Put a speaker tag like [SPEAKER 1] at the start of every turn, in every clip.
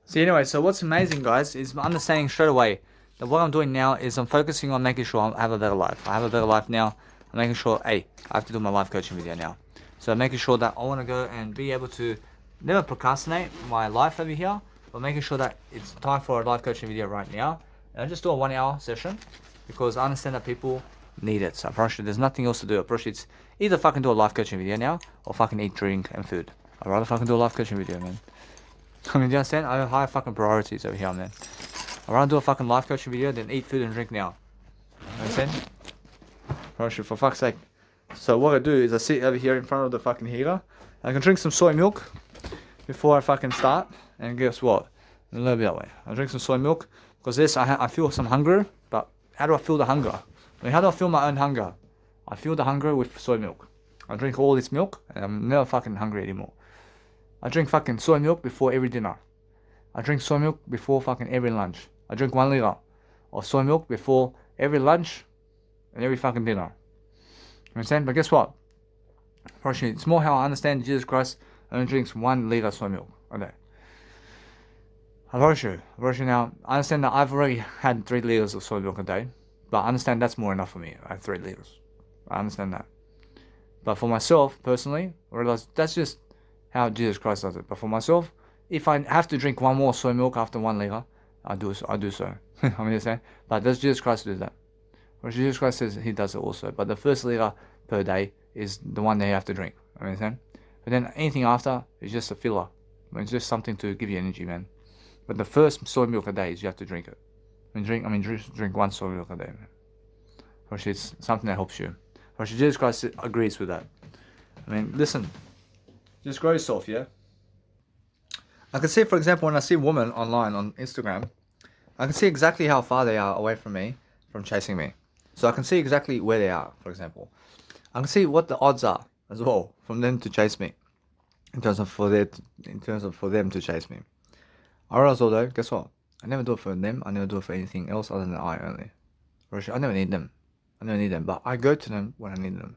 [SPEAKER 1] So anyway, so what's amazing, guys, is I'm understanding straight away that what I'm doing now is I'm focusing on making sure I have a better life. I have a better life now. I'm making sure, hey, I have to do my life coaching video now. So I'm making sure that I want to go and be able to never procrastinate my life over here, but making sure that it's time for a life coaching video right now. And I just do a 1 hour session because I understand that people need it. So I promise you, there's nothing else to do. I promise you, it's either fucking do a life coaching video now or fucking eat, drink, and food. I'd rather fucking do a life coaching video, man. I mean, do you understand? I have high fucking priorities over here, man. I'd rather do a fucking life coaching video than eat food and drink now. You understand? For fuck's sake. So what I do is I sit over here in front of the fucking heater. I can drink some soy milk before I fucking start. And guess what? A little bit that way. I drink some soy milk because this, I feel some hunger. But how do I feel the hunger? I mean, how do I feel my own hunger? I feel the hunger with soy milk. I drink all this milk and I'm never fucking hungry anymore. I drink fucking soy milk before every dinner. I drink soy milk before fucking every lunch. I drink 1 liter of soy milk before every lunch and every fucking dinner. You understand? But guess what? Personally, it's more how I understand Jesus Christ only drinks 1 liter soy milk a day. I promise you now, I understand that I've already had 3 liters of soy milk a day, but I understand that's more enough for me. I have 3 liters. I understand that. But for myself, personally, I realize that's just how Jesus Christ does it. But for myself, if I have to drink 1 more soy milk after 1 liter, I do so. I mean, saying, but does Jesus Christ do that? Well, Jesus Christ says he does it also. But the first liter per day is the one that you have to drink. I mean, saying, but then anything after is just a filler. I mean, it's just something to give you energy, man. But the first soy milk a day is you have to drink it. Drink 1 soy milk a day, man. Which it's something that helps you. Which Jesus Christ agrees with that. I mean, listen. Just grow yourself, yeah? I can see, for example, when I see women online on Instagram, I can see exactly how far they are away from me, from chasing me. So I can see exactly where they are, for example. I can see what the odds are as well from them to chase me, in terms of for them to chase me. I realize although, guess what? I never do it for them. I never do it for anything else other than I only. I never need them. But I go to them when I need them.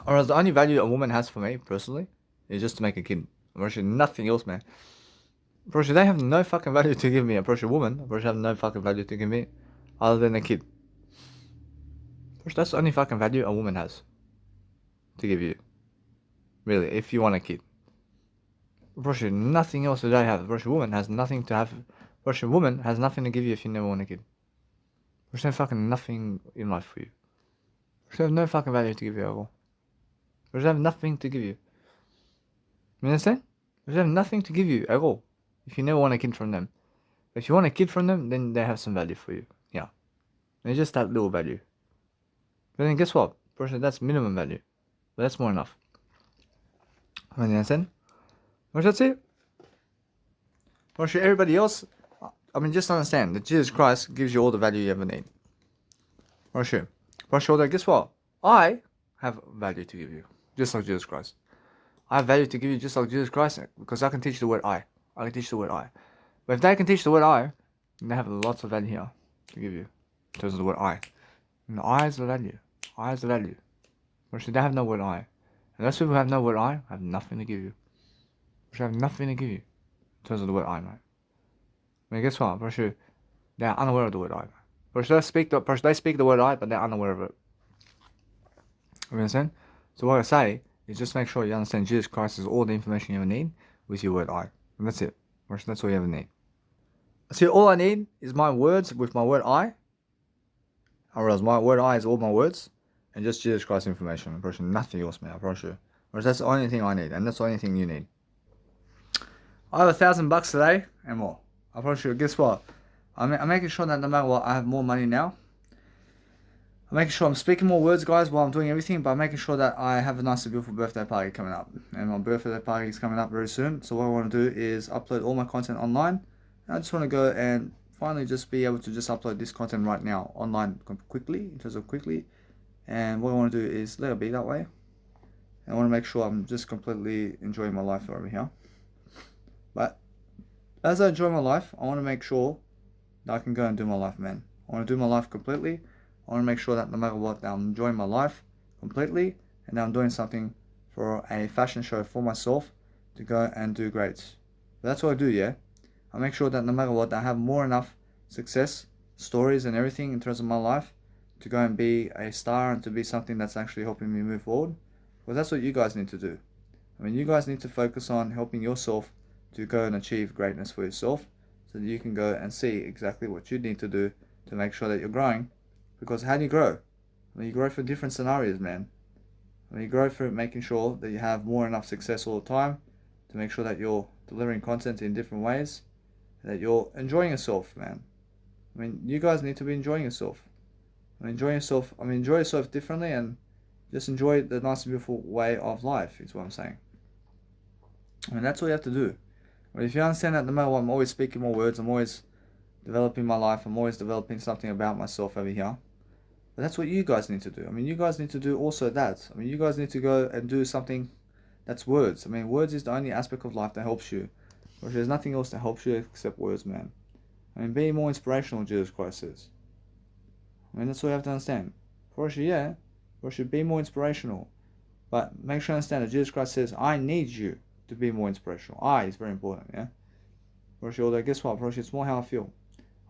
[SPEAKER 1] Or else the only value a woman has for me, personally, is just to make a kid. Or nothing else, man. Bro, they have no fucking value to give me. A woman, bro, have no fucking value to give me, other than a kid. Bro, that's the only fucking value a woman has to give you. Really, if you want a kid. Bro, nothing else that I have. Bro, woman has nothing to have. Bro, woman has nothing to give you if you never want a kid. Bro, there's fucking nothing in life for you. Bro, have no fucking value to give you at all. Bro, have nothing to give you. You understand? They have nothing to give you at all if you never want a kid from them. But if you want a kid from them, then they have some value for you. Yeah. They just that little value. But then guess what? Personally, that's minimum value. But that's more enough. You understand? Well, that's it. Well, everybody else, I mean, just understand that Jesus Christ gives you all the value you ever need. Well, sure. Well, guess what? I have value to give you. Just like Jesus Christ. I have value to give you just like Jesus Christ, because I can teach the word I. I can teach the word I. But if they can teach the word I, then they have lots of value here to give you in terms of the word I. And the I is the value. I is the value. But they have no word I. And those people who have no word I have nothing to give you. They have nothing to give you in terms of the word I, mate. I mean, guess what? They are unaware of the word I. They speak the word I, but they're unaware of it. You understand? So what I say is just make sure you understand Jesus Christ is all the information you ever need with your word I. And that's it. That's all you ever need. See, all I need is my words with my word I. I realize my word I is all my words. And just Jesus Christ information. I promise you nothing else, man. I promise you. Whereas that's the only thing I need. And that's the only thing you need. I have $1,000 today and more. I promise you, guess what? I'm making sure that no matter what, I have more money now. I'm making sure I'm speaking more words, guys, while I'm doing everything, but I'm making sure that I have a nice and beautiful birthday party coming up. And my birthday party is coming up very soon. So what I want to do is upload all my content online. And I just want to go and finally just be able to just upload this content right now online quickly, in terms of quickly. And what I want to do is let it be that way. And I want to make sure I'm just completely enjoying my life over here. But as I enjoy my life, I want to make sure that I can go and do my life, man. I want to do my life completely. I want to make sure that no matter what, that I'm enjoying my life completely, and that I'm doing something for a fashion show for myself to go and do great. But that's what I do, yeah. I make sure that no matter what, I have more enough success, stories, and everything in terms of my life to go and be a star and to be something that's actually helping me move forward. Because that's what you guys need to do. I mean, you guys need to focus on helping yourself to go and achieve greatness for yourself so that you can go and see exactly what you need to do to make sure that you're growing. Because how do you grow? Well, you grow through different scenarios, man. When you grow through making sure that you have more enough success all the time to make sure that you're delivering content in different ways, that you're enjoying yourself, man. I mean, you guys need to be enjoying yourself. Enjoy yourself differently and just enjoy the nice and beautiful way of life, is what I'm saying. I mean, that's all you have to do. But if you understand that no matter what, I'm always speaking more words, I'm always developing my life, I'm always developing something about myself over here. But that's what you guys need to do. I mean, you guys need to do also that. I mean, you guys need to go and do something that's words. I mean, words is the only aspect of life that helps you. Because there's nothing else that helps you except words, man. I mean, be more inspirational, Jesus Christ says. I mean, that's what you have to understand. For sure, yeah. For sure, be more inspirational. But make sure you understand that Jesus Christ says, I need you to be more inspirational. I is very important, yeah? For sure, although guess what? For sure, it's more how I feel.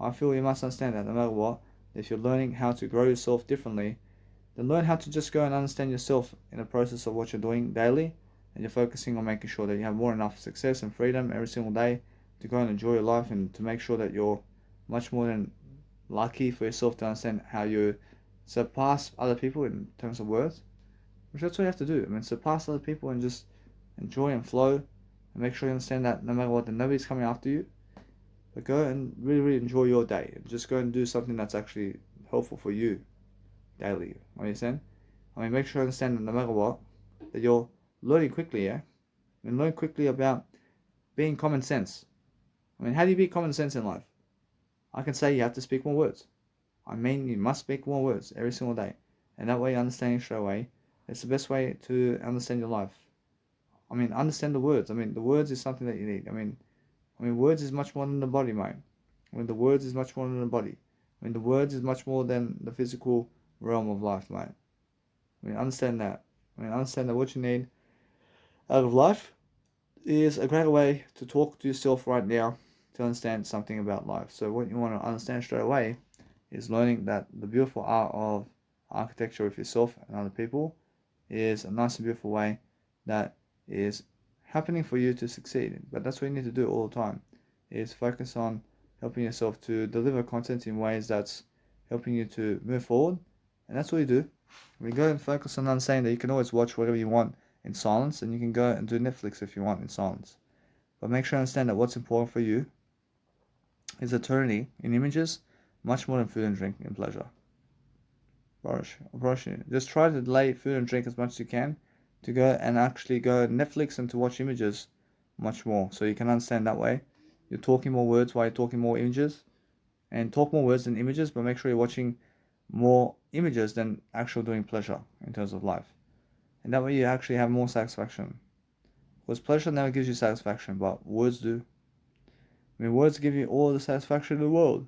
[SPEAKER 1] I feel you must understand that no matter what, if you're learning how to grow yourself differently, then learn how to just go and understand yourself in the process of what you're doing daily, and you're focusing on making sure that you have more enough success and freedom every single day to go and enjoy your life and to make sure that you're much more than lucky for yourself to understand how you surpass other people in terms of words. Which that's what you have to do. I mean, surpass other people and just enjoy and flow and make sure you understand that no matter what, that nobody's coming after you. But go and really, really enjoy your day. And just go and do something that's actually helpful for you daily. Understand? I mean, make sure you understand that no matter what, that you're learning quickly, yeah? And learn quickly about being common sense. I mean, how do you be common sense in life? I can say you have to speak more words. I mean, you must speak more words every single day. And that way you understand it straight away. It's the best way to understand your life. I mean, understand the words. I mean, the words is something that you need. I mean, words is much more than the body, mate. I mean, the words is much more than the body. I mean, the words is much more than the physical realm of life, mate. I mean, understand that. I mean, understand that what you need out of life is a great way to talk to yourself right now to understand something about life. So what you want to understand straight away is learning that the beautiful art of architecture with yourself and other people is a nice and beautiful way that is happening for you to succeed. But that's what you need to do all the time, is focus on helping yourself to deliver content in ways that's helping you to move forward. And that's what you do. We go and focus on understanding that you can always watch whatever you want in silence, and you can go and do Netflix if you want in silence. But make sure you understand that what's important for you is eternity in images, much more than food and drink and pleasure. Just try to delay food and drink as much as you can to go and actually go Netflix and to watch images much more. So you can understand that way. You're talking more words while you're talking more images. And talk more words than images, but make sure you're watching more images than actual doing pleasure in terms of life. And that way you actually have more satisfaction. Because pleasure never gives you satisfaction, but words do. I mean, words give you all the satisfaction in the world.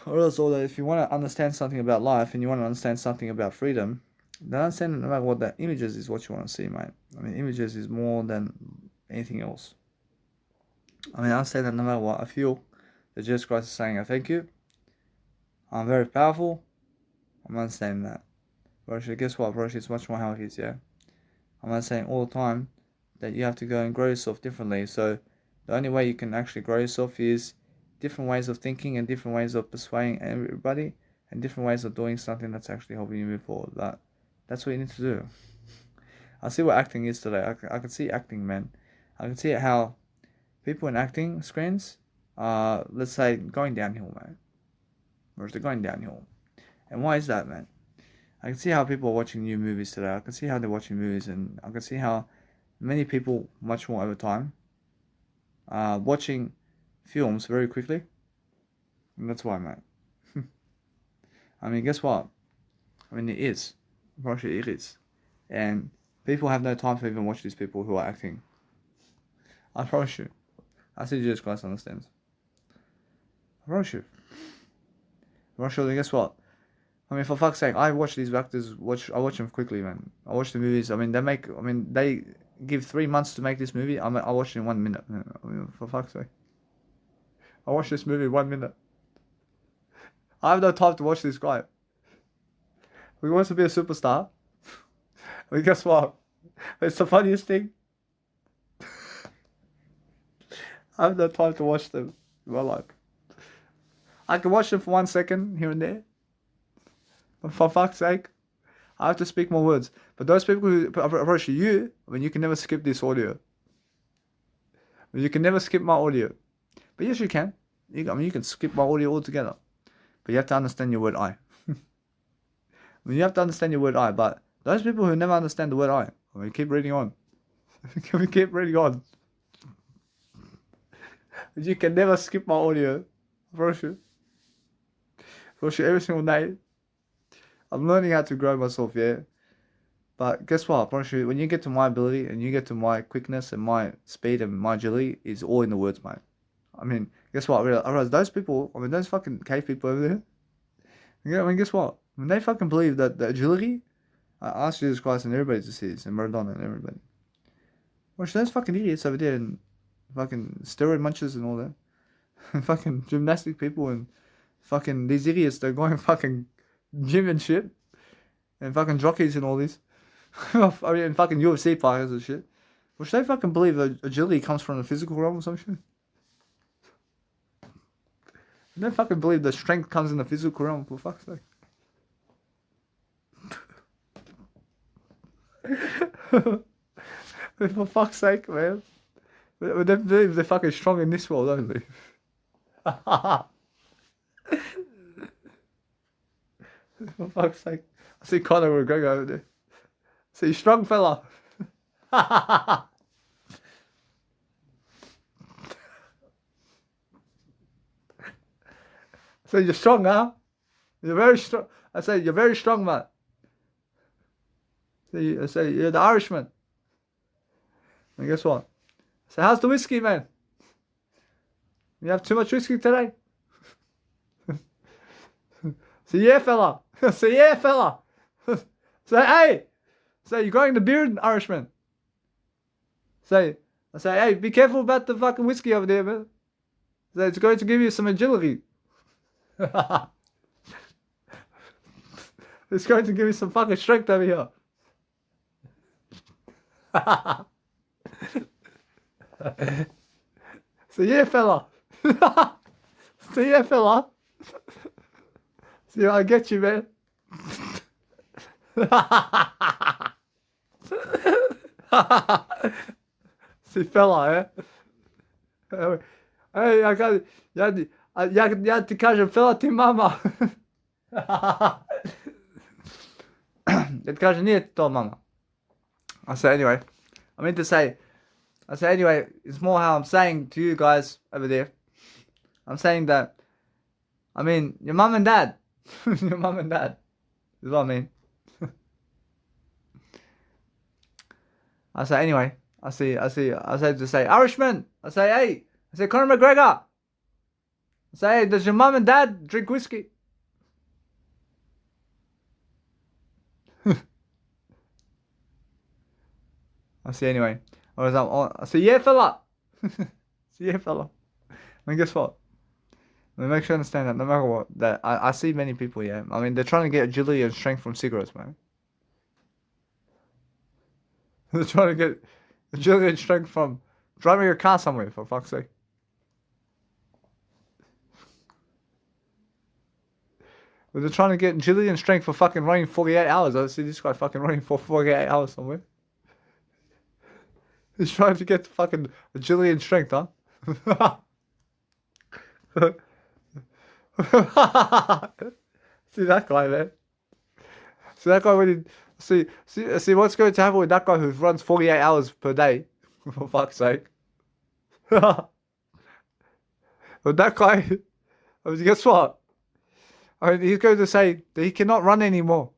[SPEAKER 1] Or else, although if you want to understand something about life and you want to understand something about freedom, then understand no matter what the images is what you want to see, mate. I mean, images is more than anything else. I mean, I understand that no matter what, I feel that Jesus Christ is saying, I thank you. I'm very powerful. I'm understanding that. But guess what, bro? It's much more how it is, yeah? I'm not saying all the time that you have to go and grow yourself differently. So the only way you can actually grow yourself is different ways of thinking and different ways of persuading everybody and different ways of doing something that's actually helping you move forward. That's what you need to do. I see what acting is today. I can see acting, man. I can see how people in acting screens are, let's say, going downhill, man. Or they're going downhill. And why is that, man? I can see how people are watching new movies today. I can see how they're watching movies, and I can see how many people, much more over time, are watching films very quickly. And that's why, mate. I mean, guess what? I mean, it is. Actually, it is. And people have no time to even watch these people who are acting. I promise you. I see Jesus Christ understands. I promise you. I promise you, then guess what? I mean, for fuck's sake, I watch these actors. I watch them quickly, man. I watch the movies. I mean, they give 3 months to make this movie, I'll watch it in 1 minute. I mean, for fuck's sake. I'll watch this movie in 1 minute. I have no time to watch this guy. He wants to be a superstar. I mean, guess what? It's the funniest thing. I have no time to watch them in my life. I can watch them for 1 second here and there. But for fuck's sake, I have to speak more words. But those people who approach you, I mean, you can never skip this audio. You can never skip my audio. But yes, you can. I mean, you can skip my audio altogether. But you have to understand your word I. I mean, you have to understand your word I. But those people who never understand the word I mean, keep reading on. Keep reading on. You can never skip my audio. For sure every single day. I'm learning how to grow myself, yeah. But guess what? When you get to my ability and you get to my quickness and my speed and my agility, is all in the words, mate. I mean, guess what? I realize those people, I mean, those fucking cave people over there, yeah, I mean, guess what? When they fucking believe that the agility, I ask Jesus Christ and everybody to see this, and Maradona and everybody. Watch those fucking idiots over there and fucking steroid munchers and all that. Fucking gymnastic people and fucking these idiots that are going fucking gym and shit. And fucking jockeys and all this. I mean, and fucking UFC fighters and shit. Which they fucking believe that agility comes from the physical realm or some shit. They don't fucking believe that strength comes in the physical realm, for fuck's sake. For fuck's sake, man. They believe they're fucking strong in this world only. For fuck's sake. I see Conor McGregor over there. See, strong fella. So you're strong, huh? You're very strong. I say you're very strong, man. I say you're the Irishman. And guess what? I say, how's the whiskey, man? You have too much whiskey today? Say, yeah, fella. Say, yeah, fella. Say, hey. Say, you're growing the beard, Irishman. I say, hey, be careful about the fucking whiskey over there, man. Say, it's going to give you some agility. It's going to give you some fucking strength over here. So yeah, fella. So yeah, fella. See, I get you, man. See, fella, eh? Hey, I got ja ti kažem, fela ti mama. Ja ti kažem, nije to mama. I say anyway. I mean to say, anyway, it's more how I'm saying to you guys over there. I'm saying that, I mean, your mum and dad. Your mum and dad. Is what I mean. I say anyway. I say to say, Irishman. I say, hey. I say, Conor McGregor. I say, hey, does your mum and dad drink whiskey? I say anyway. I say, yeah, fella. Say, yeah, fella. And guess what? I mean, make sure you understand that no matter what, that I see many people, yeah. I mean, they're trying to get agility and strength from cigarettes, man. They're trying to get agility and strength from driving your car somewhere, for fuck's sake. But they're trying to get agility and strength for fucking running 48 hours. I see this guy fucking running for 48 hours somewhere. He's trying to get fucking agility and strength, huh? See that guy, man. See that guy when he see what's going to happen with that guy who runs 48 hours per day. For fuck's sake. But that guy, I mean, guess what? I mean, he's going to say that he cannot run anymore.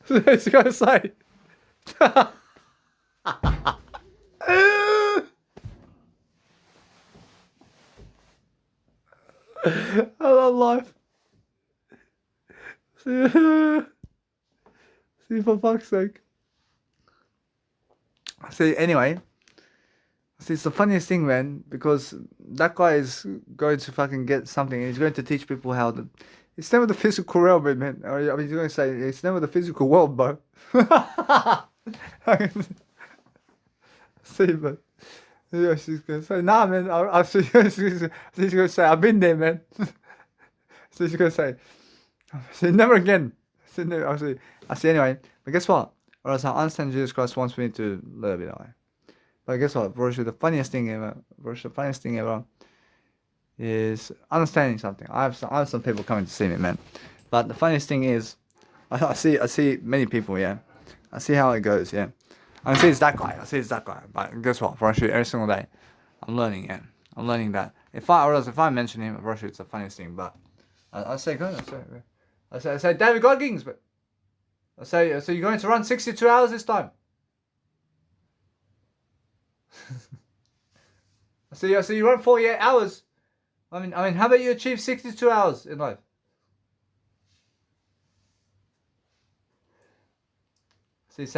[SPEAKER 1] He's going to say. I love life. See, for fuck's sake. See, anyway. See, it's the funniest thing, man, because that guy is going to fucking get something. He's going to teach people how to. It's never the physical realm, man. I mean, he's going to say it's never the physical world, bro. See, but yeah, she's going to say, nah, man. She's going to say, I've been there, man. So she's going to say, never again. I see, anyway. But guess what? Or else I understand Jesus Christ wants me to live it away. But guess what? Virtually the funniest thing ever is understanding something. I have some people coming to see me, man. But the funniest thing is, I see many people, yeah. I see how it goes, yeah. I see it's that guy. But guess what? Virtually every single day, I'm learning, yeah. I'm learning that. If I mention him, virtually it's the funniest thing. But I say, David Goggins, but I say, so you're going to run 62 hours this time. So you run 48 hours. I mean, how about you achieve 62 hours in life? So he's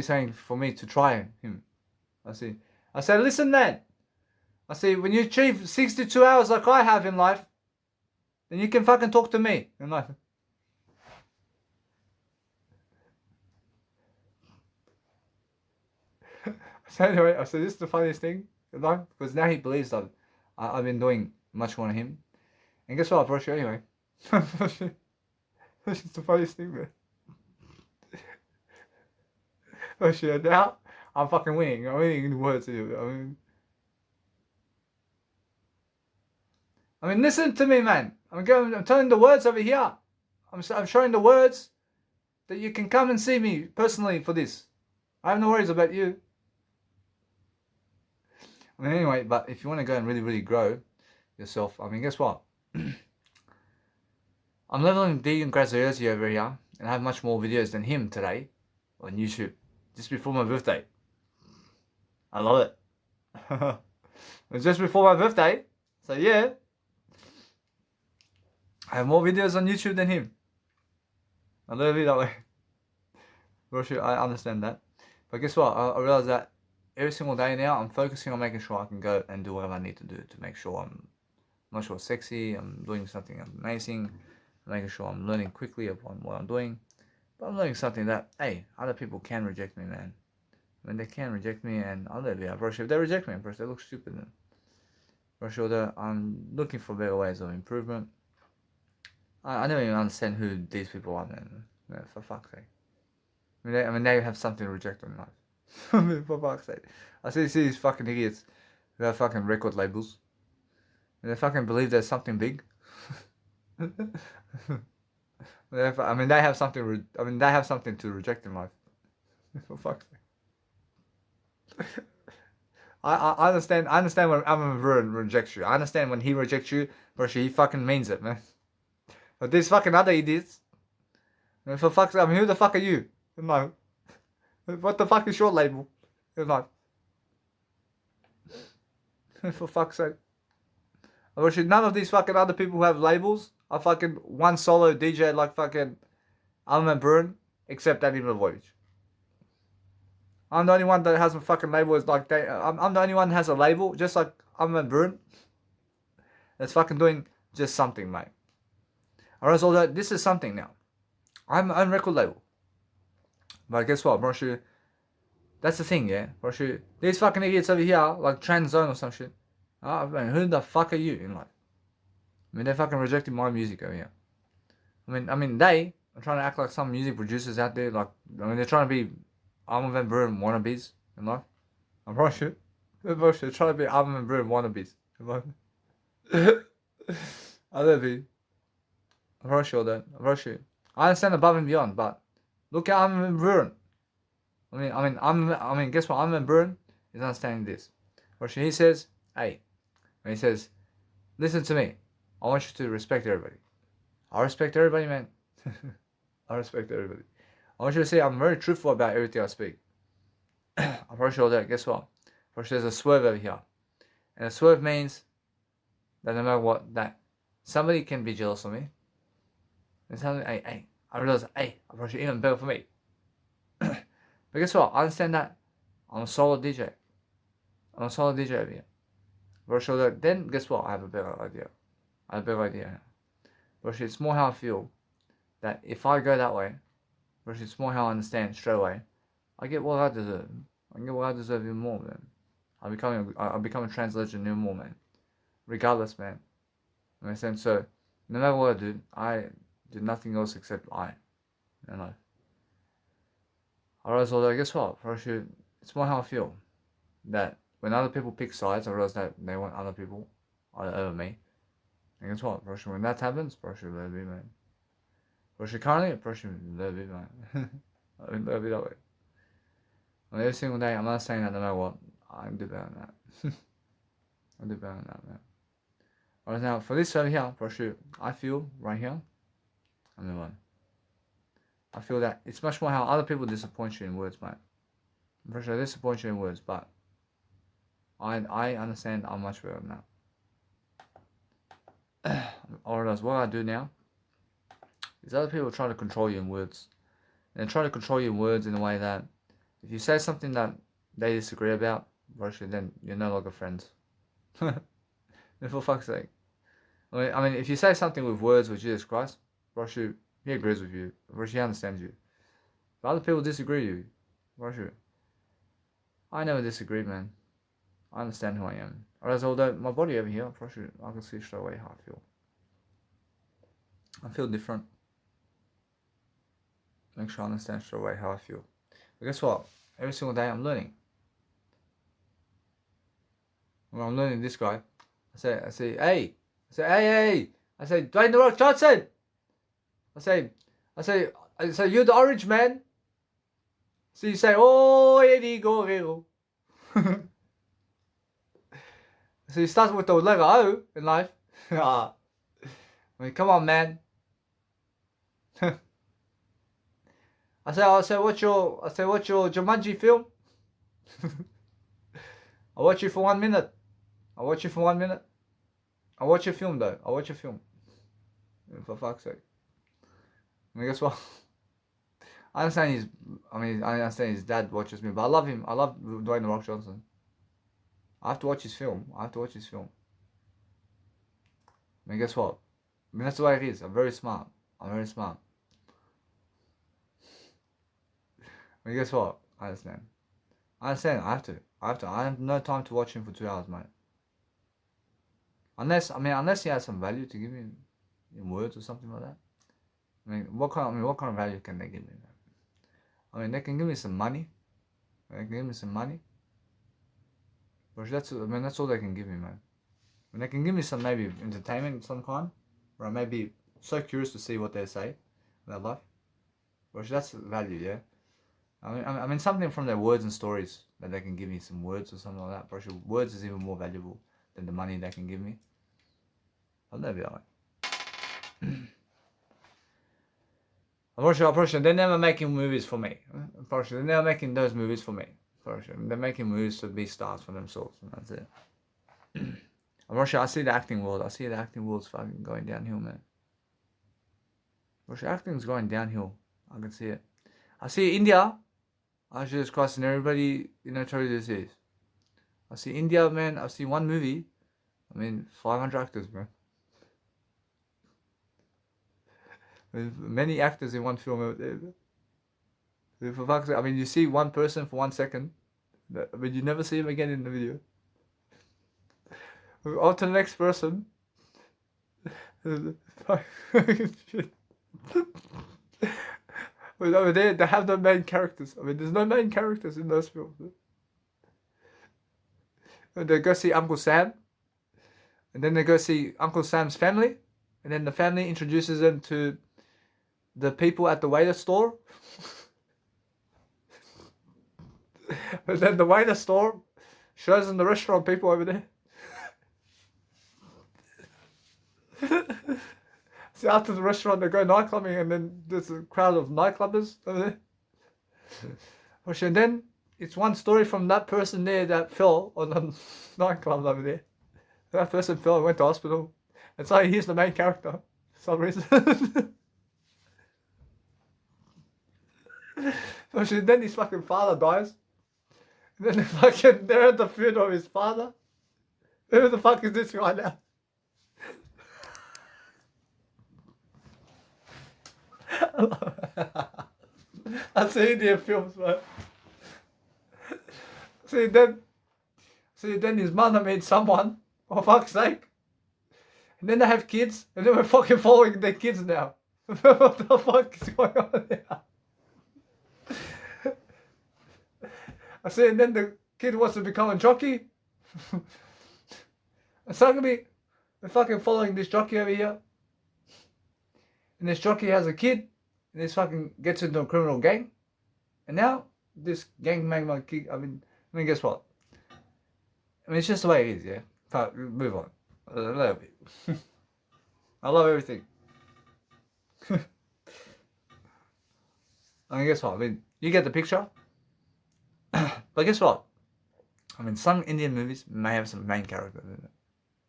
[SPEAKER 1] saying for me to try him. I say, listen, then. When you achieve 62 hours like I have in life, then you can fucking talk to me in life. So anyway, this is the funniest thing in life, because now he believes that I've been doing much more than him. And guess what, I brought you anyway. This is the funniest thing, man. Oh shit, now I'm fucking winning. I'm winning in the words here. I mean, listen to me, man. I'm telling the words over here. I'm showing the words that you can come and see me personally for this. I have no worries about you. I mean, anyway, but if you want to go and really, really grow yourself, I mean, guess what? I'm leveling Deegan Graziosi over here, and I have much more videos than him today on YouTube, just before my birthday. I love it. It's just before my birthday, so yeah. I have more videos on YouTube than him. I love it that way. For sure, I understand that. But guess what? I realize that every single day now, I'm focusing on making sure I can go and do whatever I need to do to make sure I'm not sure sexy, I'm doing something amazing, making sure I'm learning quickly upon what I'm doing. But I'm learning something that, hey, other people can reject me, man. When they can reject me, and I'll let it. For sure, if they reject me, of course, they look stupid. Then. For sure, that I'm looking for better ways of improvement. I don't even understand who these people are, man. For fuck's sake. I mean, they have something to reject in life. I mean, for fuck's sake. I see these fucking idiots who have fucking record labels. And they fucking believe there's something big. They have something. They have something to reject in life. For fuck's sake. I understand. I understand when Armin van Buuren rejects you. I understand when he rejects you, but he fucking means it, man. But these fucking other idiots. For fuck's sake, who the fuck are you? No. What the fuck is your label? No. For fuck's sake. None of these fucking other people who have labels are fucking one solo DJ like fucking Armin van Buuren, except Danny Blavovic. I'm the only one that has a fucking label. Is like I'm the only one that has a label, just like Armin van Buuren. That's fucking doing just something, mate. Alright, so this is something now. I'm on record label. But guess what, bro? That's the thing, yeah? Bro, these fucking idiots over here, like Trans Zone or some shit. Oh, man, who the fuck are you in life? I mean, they fucking rejected my music over here. I mean, they are trying to act like some music producers out there. Like, they're trying to be Armin van Buuren wannabes in life. I'm bro, they're trying to be Armin van Buuren wannabes in life. I don't be. I'm very sure that. I understand above and beyond, but look at Armin van Buuren. Guess what? Armin van Buuren is understanding this. He says, hey, when he says, listen to me, I want you to respect everybody. I respect everybody, man. I respect everybody. I want you to say I'm very truthful about everything I speak. I'm very sure that, guess what? There's a swerve over here. And a swerve means that no matter what, that somebody can be jealous of me. And something, hey, I realize, hey, I'm probably even better for me. But guess what? I understand that I'm a solo DJ. I'm a solo DJ over here. But sure that then guess what? I have a better idea. I have a better idea. But it's more how I feel that if I go that way, but it's more how I understand straight away. I get what I deserve. I get what I deserve even more, man. I become a trans legend even more, man. Regardless, man. You understand? So, no matter what I do nothing else except I. You know. I realize, although, guess what? It's more how I feel. That when other people pick sides, I realize that they want other people over me. And guess what? When that happens, let it be, man. Currently, let it be, man. Let it be that way. And every single day, I'm not saying that no matter what, I do better than that. I do better than that, man. Alright, now, for this over here, I feel, right here, I'm the one. I feel that it's much more how other people disappoint you in words, mate. I'm they disappoint you in words, but I understand I'm much better than that. Alright, what I do now is other people try to control you in words. And they try to control you in words in a way that if you say something that they disagree about, then you're no longer friends. For fuck's sake. I mean, if you say something with words with Jesus Christ, he agrees with you. He understands you. But other people disagree with you. I never disagree, man. I understand who I am. Whereas although my body over here, I can see straight away how I feel. I feel different. Make sure I understand straight away how I feel. But guess what? Every single day I'm learning. When I'm learning this guy, I say, hey. I say, Dwayne The Rock Johnson. I say, you're the orange man. So you say, oh, Eddie go. So you start with the letter O in life. I mean, come on, man. I say, what's your Jumanji film? I watch you for 1 minute. I watch your film though. I watch your film. For fuck's sake. I mean, guess what? I understand his dad watches me, but I love him. I love Dwayne The Rock Johnson. I have to watch his film. I mean, guess what? I mean, that's the way it is. I'm very smart. I mean, guess what? I understand. I have to. I have no time to watch him for 2 hours, mate. Unless he has some value to give me in words or something like that. I mean, what kind of value can they give me? I mean, they can give me some money. But that's all they can give me, man. I mean, they can give me some maybe entertainment of some kind, where I may be so curious to see what they say in their life. But that's value, yeah. I mean something from their words and stories that they can give me some words or something like that. But words is even more valuable than the money they can give me. I'll never be that way. Unfortunately, they're never making movies for me. Unfortunately, they're never making those movies for me. Unfortunately, they're making movies to be stars for themselves, and that's it. Unfortunately, I see the acting world. World's fucking going downhill, man. Unfortunately, acting's going downhill. I can see it. I see India. I just crossing everybody, tell you this is. I see India, man. I see one movie. I mean, 500 actors, man. There's many actors in one film out there. For fuck's sake, I mean, you see one person for 1 second, but you never see him again in the video. On to the next person. Shit. But over there, they have no main characters. I mean, there's no main characters in those films. And they go see Uncle Sam, and then they go see Uncle Sam's family, and then the family introduces them to the people at the waiter store. And then the waiter store shows them the restaurant people over there. See, after the restaurant, they go nightclubbing, and then there's a crowd of nightclubbers over there. And then it's one story from that person there that fell on the nightclub over there. That person fell and went to hospital. And so he's the main character for some reason. So then his fucking father dies. And then they're at the funeral of his father. Who the fuck is this guy now? That's the Indian films, man. See then his mother made someone, for fuck's sake. And then they have kids, and then we're fucking following their kids now. What the fuck is going on here? I see, and then the kid wants to become a jockey. And suddenly, we're fucking following this jockey over here. And this jockey has a kid, and this fucking gets into a criminal gang. And now, this gang made my kid, I mean, guess what? I mean, it's just the way it is, yeah? But move on. A little bit. I love everything. I mean, guess what? I mean, you get the picture. But guess what? I mean, some Indian movies may have some main characters in it.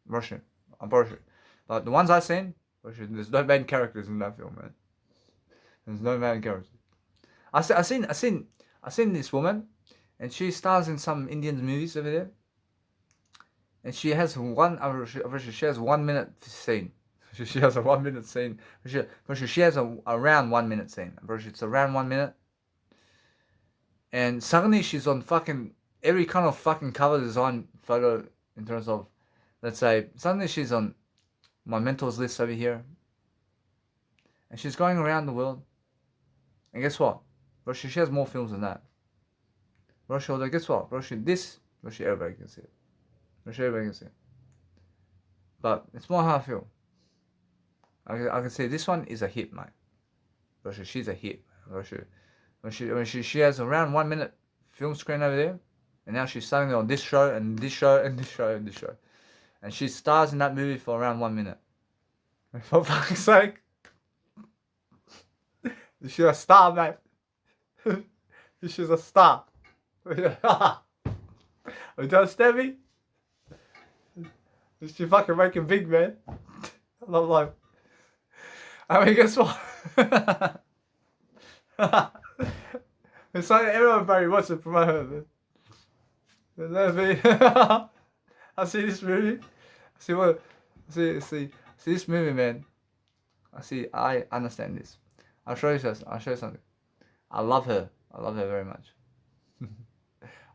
[SPEAKER 1] Russian. I'm pretty sure. But the ones I've seen, there's no main characters in that film, man. There's no main characters. I seen this woman, and she stars in some Indian movies over there. And she has she has 1 minute scene. She has a 1 minute scene. She has around 1 minute scene. It's around 1 minute. And suddenly she's on fucking every kind of fucking cover design photo in terms of, let's say, suddenly she's on my mentors list over here. And she's going around the world. And guess what? Bro, she has more films than that. Bro, guess what? Bro, everybody can see it. Bro, everybody can see it. But it's more how I feel. I can say this one is a hit, mate. Bro, she's a hit. Bro, when she has around 1 minute film screen over there, and now she's starting on this show and this show and this show and this show, and she stars in that movie for around 1 minute. For fuck's sake, she's a star, mate. She's a star. You understand me? She fucking making big, man. I love life. I mean, guess what? It's like everybody wants to promote her, man. That's me. I see this movie. See this movie, man. I understand this. I'll show you something. I love her. I love her very much.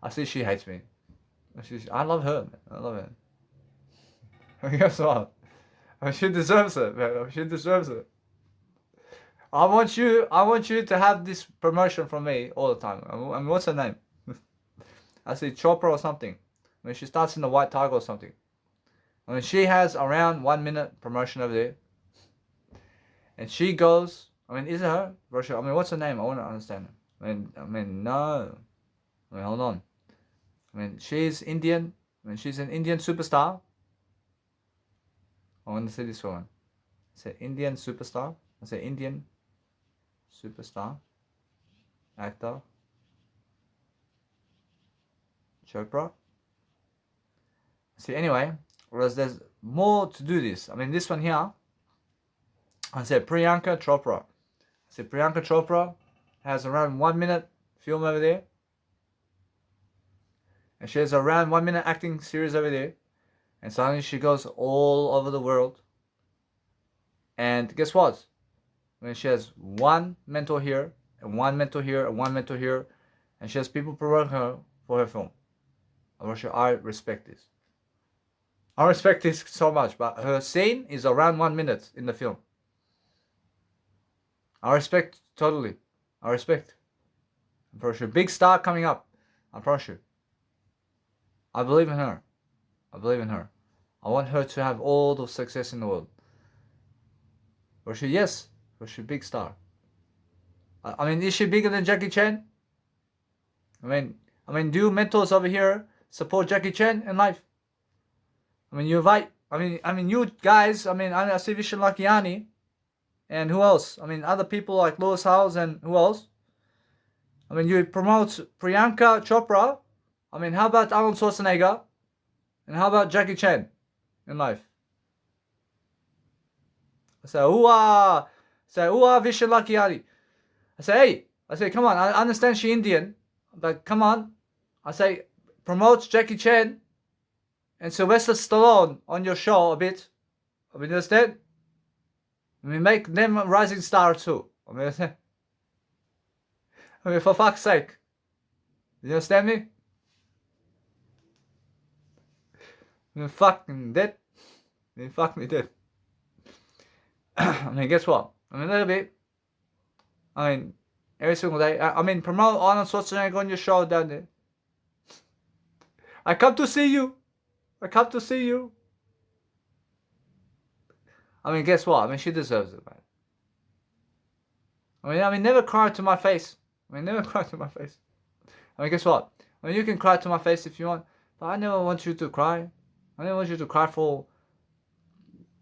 [SPEAKER 1] I see she hates me. I love her, man. I love her. And guess what? She deserves it, man. She deserves it. I want you to have this promotion from me all the time. I mean, what's her name? I see Chopra or something. I mean, she starts in the White Tiger or something. I mean, she has around 1 minute promotion over there. And she goes, I mean, is it her? Russia. I mean, what's her name? I want to understand. I mean, no. I mean, hold on. I mean, she's Indian. I mean, she's an Indian superstar. I want to say this one. I say Indian superstar. I say Indian superstar. Actor. Chopra. See, anyway, whereas there's more to do this. I mean, this one here, I said Priyanka Chopra. I said Priyanka Chopra has around 1 minute film over there. And she has around 1 minute acting series over there. And suddenly she goes all over the world. And guess what? When she has one mentor here, and one mentor here, and one mentor here, and she has people promoting her for her film. I respect this. I respect this so much, but her scene is around 1 minute in the film. I respect totally. I respect. I'm pretty sure. Big star coming up. I'm pretty sure. I believe in her. I believe in her. I want her to have all the success in the world. Was she? Yes. Was she a big star? I mean, is she bigger than Jackie Chan? I mean, do mentors over here support Jackie Chan in life? I mean, you invite. I mean, you guys. I see Vishen Lakiani, and who else? I mean, other people like Lewis Howes and who else? I mean, you promote Priyanka Chopra. I mean, how about Arnold Schwarzenegger? And how about Jackie Chan? in life. I say, ooh-ah. Say, ooh-ah, Vishen Lakhiani. I say, hey. I say, come on. I understand she Indian. But come on. I say, promote Jackie Chan and Sylvester Stallone on your show a bit. I mean, understand? I mean, make them a rising star too. I mean, for fuck's sake. You understand me? I mean, fucking dead. I mean, fuck me dead. I mean, guess what? I mean, a little bit. I mean, every single day. I mean, promote Arnold Schwarzenegger on your show down there. I come to see you. I come to see you. I mean, guess what? I mean, she deserves it, man. I mean, never cry to my face. I mean, never cry to my face. I mean, guess what? I mean, you can cry to my face if you want, but I never want you to cry. I never want you to cry for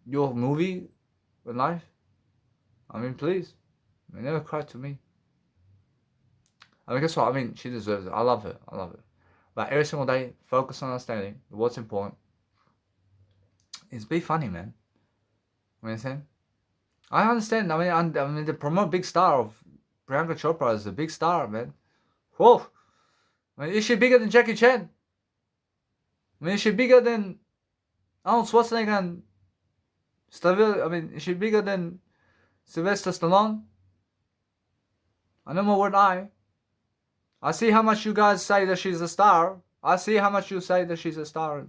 [SPEAKER 1] your movie in life. I mean, please. I mean, never cry to me. I mean, guess what? I mean, she deserves it. I love her. I love her. But every single day, focus on understanding what's important. Is be funny, man. You know what I'm saying? I understand. I mean, the promote big star of Priyanka Chopra is a big star, man. Whoa. I mean, is she bigger than Jackie Chan? I mean, is she bigger than Arnold Schwarzenegger and is she bigger than Sylvester Stallone? I know more than I see how much you guys say that she's a star. I see how much you say that she's a star.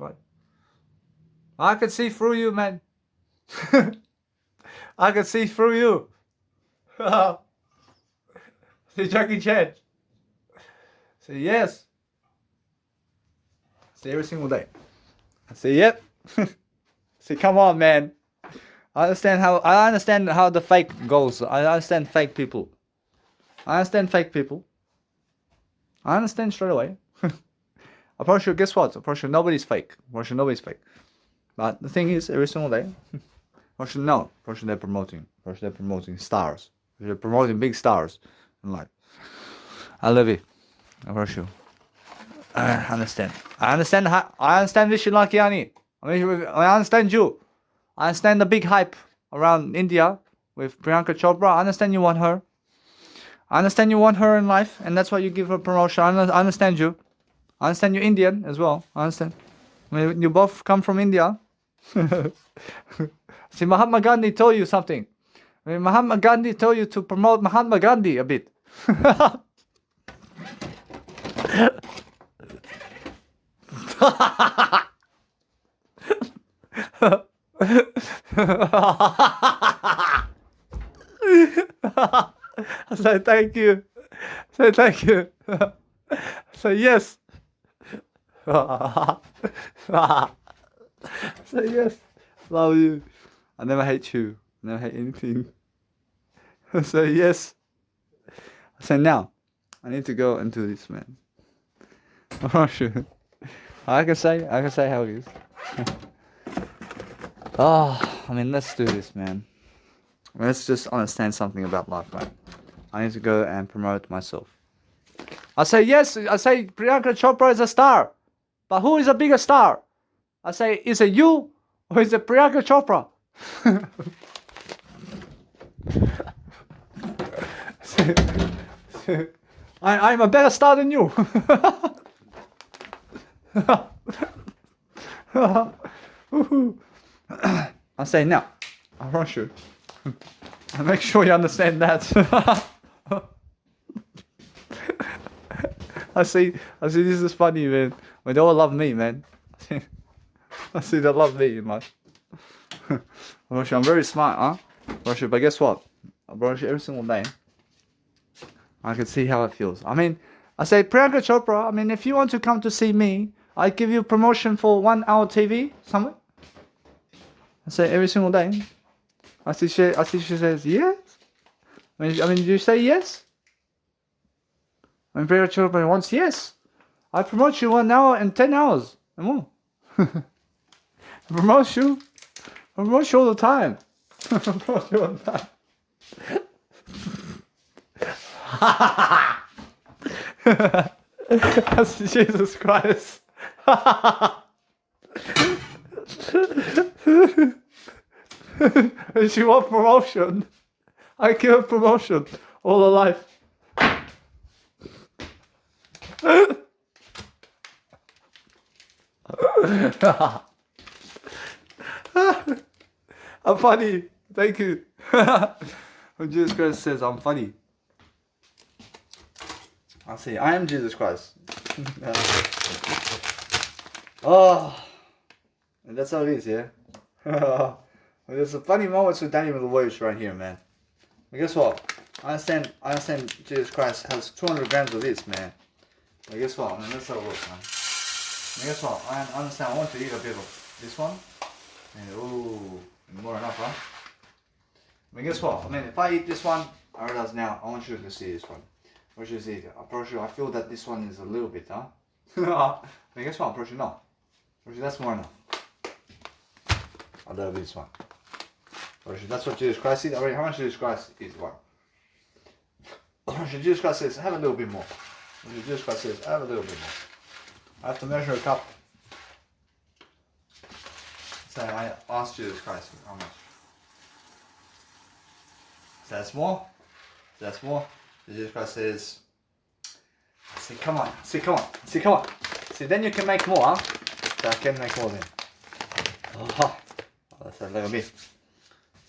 [SPEAKER 1] I can see through you, man. I can see through you. See Jackie Chan. Say yes. Say every single day. I say yep. Say come on, man. I understand how the fake goes. I understand fake people. I understand straight away. I'm pretty sure, guess what? I'm pretty sure nobody's fake. I'm pretty sure nobody's fake. But the thing is, every single day, I should know. I should they're promoting. I should they're promoting stars. They're promoting big stars in life. I love it. I'm pretty sure. I understand. I understand Vishen Lakhiani. I understand you. I understand the big hype around India with Priyanka Chopra. I understand you want her. I understand you want her in life, and that's why you give her promotion. I understand you. I understand you're Indian as well. I understand. I mean, you both come from India. See, Mahatma Gandhi told you something. I mean, Mahatma Gandhi told you to promote Mahatma Gandhi a bit. I say thank you. Say thank you. Say yes. Say yes. Love you. I never hate you. I never hate anything. Say yes. I say now. I need to go into this, man. Oh sure. I can say how it is. Oh, I mean, let's do this, man. Let's just understand something about life, man. I need to go and promote myself. I say yes. I say Priyanka Chopra is a star. But who is a bigger star? I say, is it you or is it Priyanka Chopra? I'm a better star than you. I say now. I rush you. I make sure you understand that. I see this is funny, man. When they all love me, man. I see they love me, man. I'm very smart, huh? Russia, but guess what? I brush every single day. I can see how it feels. I mean, I say, Priyanka Chopra, I mean, if you want to come to see me, I give you promotion for 1 hour TV somewhere. I say every single day. I see she says yes. I mean, do you say yes? I mean, Priyanka Chopra wants yes. I promote you 1 hour and 10 hours and more. I promote you all the time. I promote you all the time. Jesus Christ. And she wants promotion. I give her promotion all her life. I'm funny. Thank you. When Jesus Christ says I'm funny. I'll say I am Jesus Christ. Oh, and that's how it is, yeah. There's some funny moments with Daniel Lewis right here, man. But guess what? I understand Jesus Christ has 200 grams of this, man. But guess what? I mean, that's how it works, man. And guess what? I understand. I want to eat a bit of this one. And ooh, more enough, huh? I mean, guess what? I mean, if I eat this one, I realize now, I want you to see this one. I want you to see it. I'm pretty sure I feel that this one is a little bit, huh? I mean, guess what? I'm pretty sure no. Pretty sure that's more enough. A little bit this one. Pretty sure that's what Jesus Christ eats. I mean, how much Jesus Christ eats one? Pretty sure Jesus Christ says, have a little bit more. Pretty sure Jesus Christ says, have a little bit more. I have to measure a cup. So I asked Jesus Christ how much. So that's more. So that's more. So Jesus Christ says, say come on, say come on, say come on. See then you can make more, huh? So I can make more then. Oh, that's a little bit.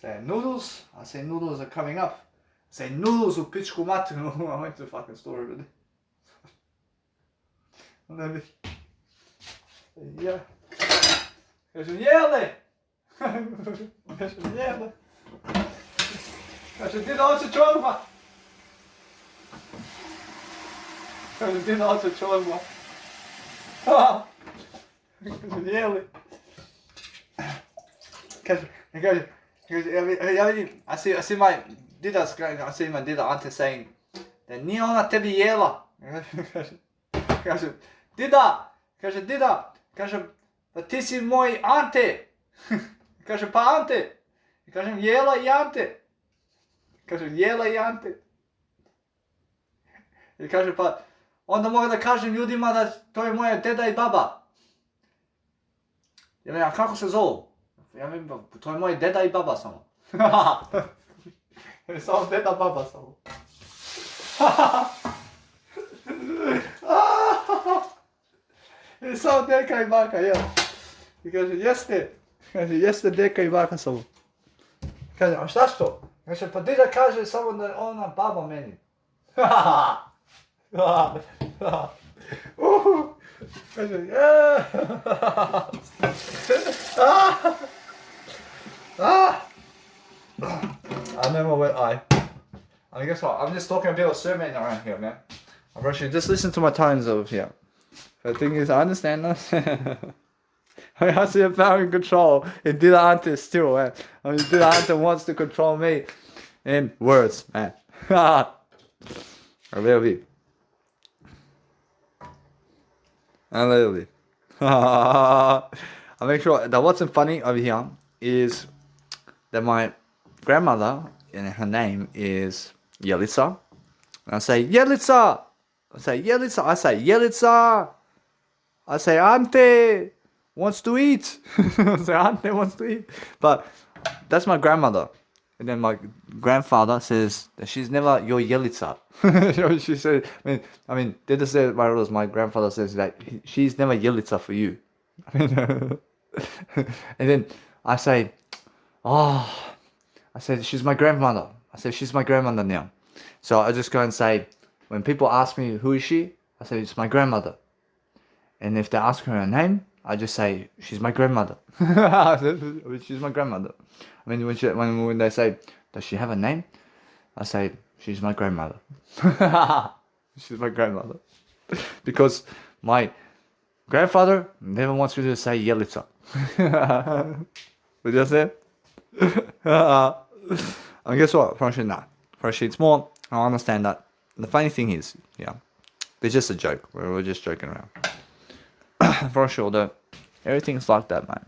[SPEAKER 1] Say noodles, I say noodles are coming up. Say noodles with pičku materinu. I went to the fucking store with it. Ja. Kaže jele! Kaže jele! Kaže ti noće čorba! Kaže ti noće čorba! Kaže jele! Kaže, ja vidim, I see my dida's going, I see my dida ante saying da nije ona tebi jela. Kaže, dida! Kaže, dida! Kaže, pa ti si moj ante! Kaže, pa ante! Kažem, jela i ante! Kažem, jela i ante! I kaže, pa onda mogu da kažem ljudima da to je moja deda i baba. Ja velim, a kako se zovu? Ja velim, to je moj deda i baba samo. Samo deda, baba samo. I samo deka i baka, jel? I kaže, jeste. Kaže, jeste deka i baka samo. Kaže, a šta što? Kaže, pa dida kaže samo da je ona baba meni. Kaže, I remember when I mean, guess what? I'm just talking a bit of sermon around here, man. I'm actually just listen to my tones over here. The thing is, I understand this. I mean, I see a power and control. It did Ante still, man. I mean, did Ante wants to control me in words, man. A little bit. A little bit. I make sure that what's funny over here is that my grandmother, and her name is Yelitsa. And I say, Yelitsa! I say, Yelitsa! I say, Yelitsa! I say, Ante wants to eat! I say, Ante wants to eat. But that's my grandmother. And then my grandfather says that she's never your Yelitsa. She said, I mean, they just said, my grandfather says that she's never Yelitsa for you. And then I say, I said, she's my grandmother. I said, she's my grandmother now. So I just go and say, when people ask me, who is she? I say, it's my grandmother. And if they ask her name, I just say, she's my grandmother. She's my grandmother. I mean, when they say, does she have a name? I say, she's my grandmother. She's my grandmother. Because my grandfather never wants me to say Yelitsa. What did I say? And guess what? Probably not. Probably it's more. I understand that. The funny thing is, yeah, it's just a joke. We're just joking around. For sure, though, everything's like that, man.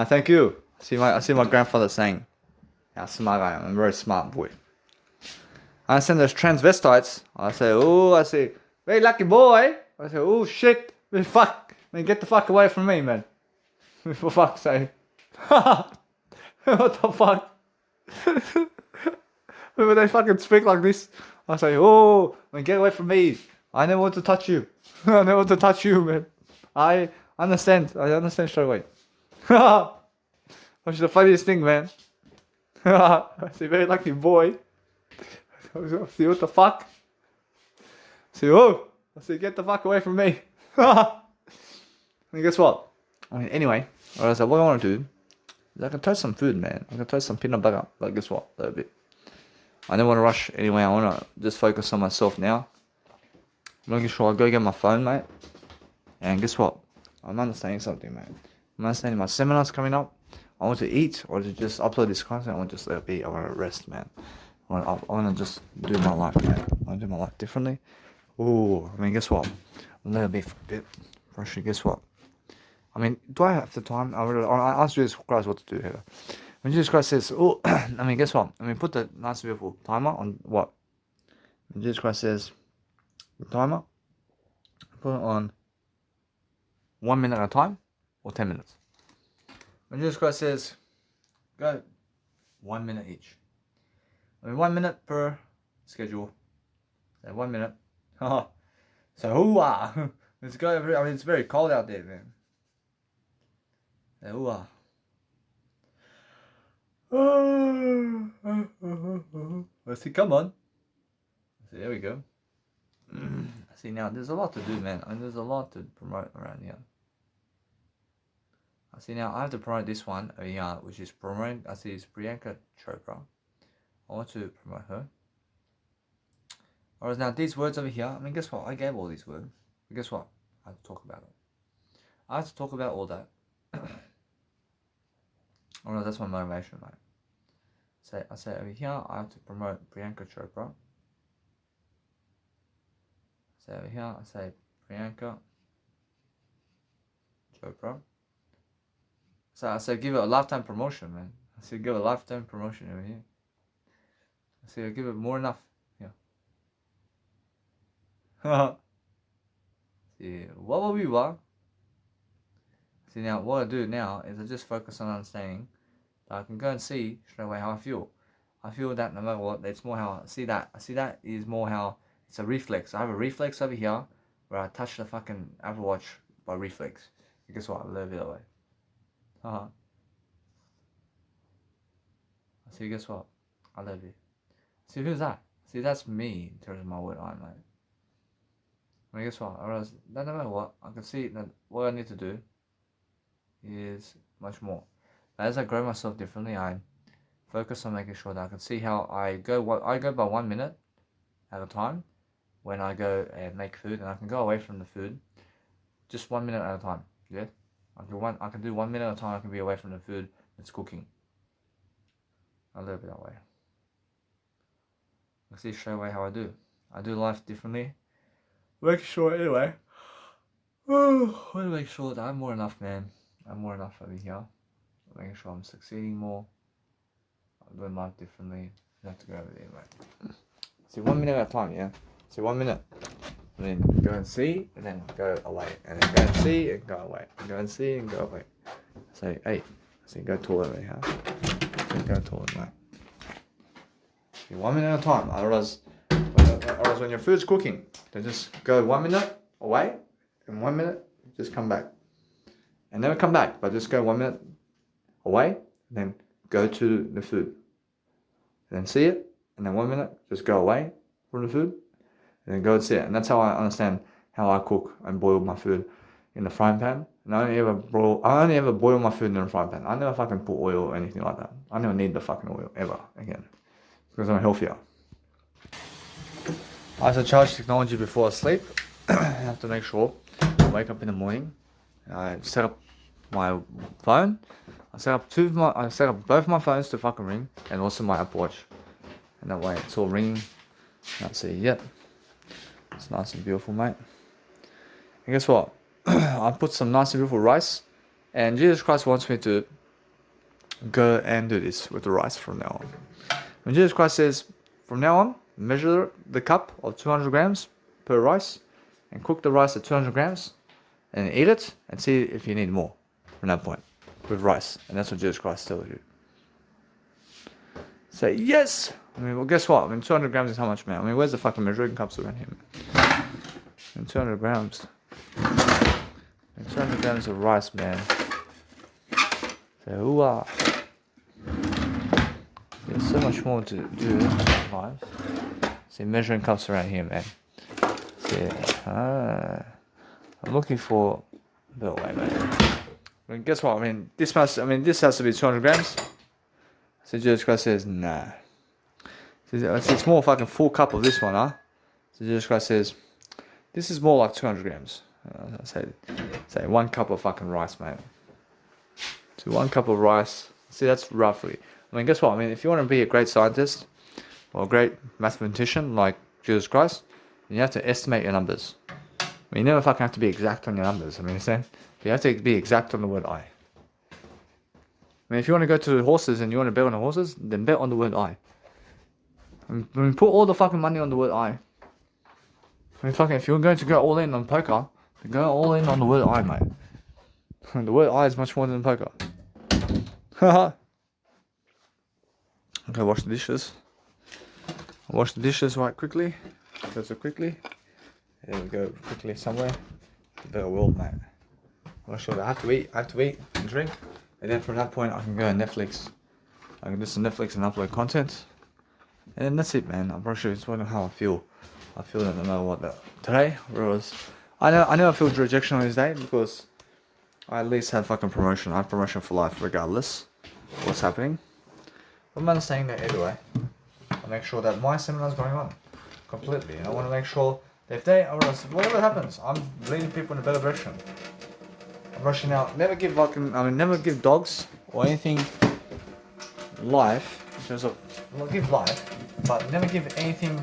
[SPEAKER 1] Thank you. I see my grandfather saying, how smart I am. I'm a very smart boy. I understand there's transvestites. I say, very lucky boy. I say, oh shit, man, fuck, man, get the fuck away from me, man. For fuck's sake. What the fuck? When they fucking speak like this, I say, oh, man, get away from me. I never want to touch you. I never want to touch you, man. I understand straight away. Which is the funniest thing, man. I say, very lucky boy. See, what the fuck? See, oh, I say, get the fuck away from me. And guess what? I mean, anyway, what I want to do is I can toast some food, man. I can toast some peanut butter. But guess what? A little bit. I don't want to rush anyway. I want to just focus on myself now. I'm making sure I go get my phone, mate. And guess what? I'm understanding something, mate. I'm understanding my seminar's coming up. I want to eat or to just upload this content. I want to just let it be. I want to rest, man. I want to just do my life, man. I want to do my life differently. Ooh, I mean, guess what? I'm let it be for a bit. Actually, guess what? I mean, do I have the time? I asked Jesus Christ what to do here. When Jesus Christ says, oh, I mean, guess what? I mean, put the nice beautiful timer on what? When Jesus Christ says, the timer, put it on 1 minute at a time or 10 minutes. When Jesus Christ says, go 1 minute each. I mean, 1 minute per schedule. So 1 minute. So, hoo-ah. Let's go. I mean, it's very cold out there, man. So, hoo-ah. Let's see, come on. So there we go. See, now there's a lot to do, man. I mean, there's a lot to promote around here. I see now I have to promote this one over here, which is promote. I see it's Priyanka Chopra. I want to promote her. Whereas now these words over here, I mean, guess what? I gave all these words. But guess what? I have to talk about it. I have to talk about all that. Oh no, that's my motivation, mate. I say over here, I have to promote Priyanka Chopra. Say over here, I say Priyanka Chopra. So I say give it a lifetime promotion, man. I say give it a lifetime promotion over here. I say give it more enough. Yeah. See, what will we want? See, now what I do now is I just focus on understanding that I can go and see straight away how I feel. I feel that no matter what, it's more how I see that is more how it's a reflex. I have a reflex over here where I touch the fucking Apple Watch by reflex. And guess what? I live it that way. See, guess what? I love you. See, who's that? See, that's me in terms of my word eye, mate. I mean, guess what? I realize that no matter what, I can see that what I need to do is much more. But as I grow myself differently, I focus on making sure that I can see how I go by 1 minute at a time when I go and make food, and I can go away from the food just 1 minute at a time. Yeah, I can do 1 minute at a time. I can be away from the food that's cooking. I live it that way. I see straight away how I do. I do life differently. Make sure anyway. I want to make sure that I'm more enough, man. I'm more enough over here. Making sure I'm succeeding more. I'm doing life differently. You have to go over there, mate. See, 1 minute at a time, yeah? See, 1 minute. And then go and see, and then go away. And then go and see, and go away. And go and see, and go away. Say, hey. See, go taller over here. Go taller, mate. See, 1 minute at a time. Otherwise, when your food's cooking, then just go 1 minute away, and 1 minute, just come back. And never come back, but just go 1 minute away, then go to the food. And then see it, and then 1 minute, just go away from the food, and then go and see it. And that's how I understand how I cook and boil my food in the frying pan. And I only ever boil my food in the frying pan. I never fucking put oil or anything like that. I never need the fucking oil, ever, again. Because I'm healthier. I have to charge technology before I sleep. I have to make sure I wake up in the morning. I set up my phone. I set up both my phones to fucking ring, and also my Apple Watch. And that way it's all ringing. Can't see it yet. It's nice and beautiful, mate. And guess what? I put some nice and beautiful rice, and Jesus Christ wants me to go and do this with the rice from now on. When Jesus Christ says, from now on, measure the cup of 200 grams per rice, and cook the rice at 200 grams and eat it and see if you need more from that point with rice. And that's what Jesus Christ tells you. Say yes! I mean, well, guess what? I mean, 200 grams is how much, man? I mean, where's the fucking measuring cups around here, man? And 200 grams. And 200 grams of rice, man. So, ooh-ah. There's so much more to do in life. See, measuring cups around here, man. See, I'm looking for the way, man. I mean, guess what? I mean, this has to be 200 grams. So Jesus Christ says, nah. It's more fucking full cup of this one, huh? So Jesus Christ says, this is more like 200 grams. Say 1 cup of fucking rice, mate. So 1 cup of rice. See, that's roughly. I mean, guess what? I mean, if you want to be a great scientist or a great mathematician like Jesus Christ, then you have to estimate your numbers. I mean, you never fucking have to be exact on your numbers. I mean, you understand? But you have to be exact on the word I. I mean, if you want to go to the horses and you want to bet on the horses, then bet on the word I. I mean, put all the fucking money on the word I. I mean, fucking, if you're going to go all in on poker, then go all in on the word I, mate. The word I is much more than poker. Haha. Okay, wash the dishes. I'll wash the dishes right quickly. Go so quickly. There we go, quickly somewhere. The better world, mate. I'm not sure that I have to eat and drink. And then from that point, I can go on Netflix. I can do some Netflix and upload content. And then that's it, man. I'm pretty sure it's wondering how I feel. I feel that no matter what. Today, I know I feel rejection on this day because I at least had fucking promotion. I have promotion for life regardless of what's happening. But I'm understanding that anyway. I make sure that my seminar is going on completely. And I want to make sure that if they, or else, whatever happens, I'm leading people in a better direction. I'm rushing out. Never give dogs or anything life. In terms of, well, give life, but never give anything